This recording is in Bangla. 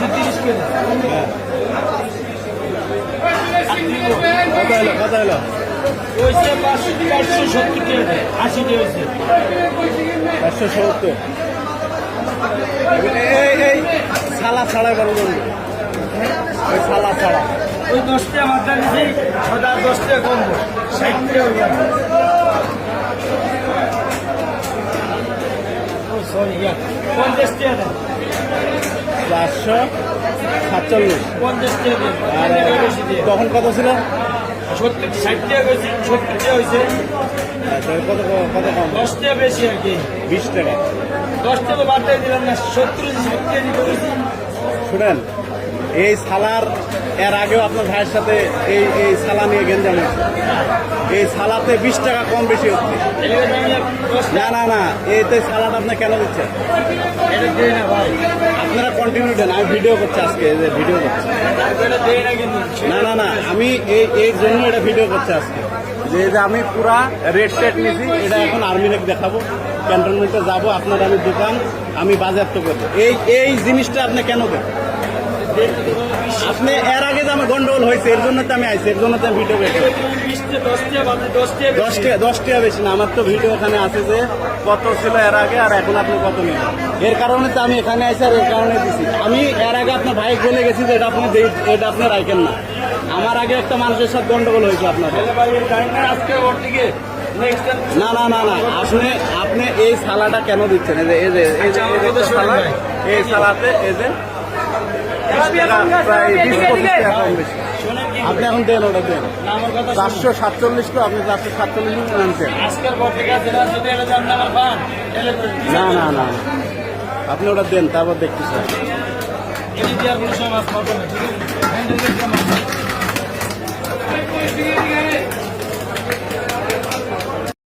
230 কেজি। কত হলো ওইসে 570 টাকা 80 টাকা হয়েছে। 570। এই ছালা ছাড়া বলুন, ওই ছালা ছাড়া ওই 10 টাকা মাত্রা নিয়েছি, 10 টাকা কম 60 টাকা হয়ে যাবে। ও সরি 50 টাকা দেন। 447। 50 টাকা দেন। আর বেশি দিয়ে তখন কত ছিল? 60 টাকা হয়েছে, 70 টাকা হয়েছে। কত কত কম? 10 টাকা বেশি আর কি। 20 টাকা। 10 টাকা বাড়তে দিলাম না, 70 60 টাকা দিতে বলেছি। শুনেন, এই সালার এর আগেও আপনার ভাইয়ের সাথে এই সালা নিয়ে গেঞ্জাম হচ্ছে। এই সালাতে 20 টাকা কম বেশি হচ্ছে। না না না, এইতে সালাটা আপনি কেন দিচ্ছেন? এটা দেয় না ভাই, আপনারা কন্টিনিউ দেন, আমি ভিডিও করছি আজকে, এই যে ভিডিও করছি। এটা দেয় না কিন্তু। না না না, আমি এই জন্য এটা ভিডিও করছি আজকে, যে আমি পুরা রেড টেট নিয়েছি, এটা এখন আর্মিনে দেখাবো, ক্যান্টনমেন্টে যাবো, আপনার আমি দোকান আমি বাজেয়াপ্ত করবো। এই জিনিসটা আপনি কেন দেন? আপনি এর আগে যে আমার গন্ডগোল হয়েছে, এর জন্য তো আমি আইছি, এর জন্য তো আমি ভিডিও করছি। 10 টাকা বেশি না, আমার তো ভিডিও এখানে আছে যে কত ছিল এর আগে আর এখন আপনি কত নেবেন। এর কারণে তো আমি এখানে আইছি, আর এর কারণে দিছি। আমি এর আগে আপনার ভাই বলে গেছি যে এটা আপনি রাখেন না। আমার আগে একটা মানুষের সাথে গন্ডগোল হয়েছে আপনার। না না না না, আপনি এই সালাটা কেন দিচ্ছেন? এই সালাতে এই যে প্রায় 20-25 টাকা কম বেশি। আপনি এখন দেন, ওটা দেন 447 তো, আপনি 447 আনছেন। না না না, আপনি ওটা দেন, তারপর দেখতেছেন।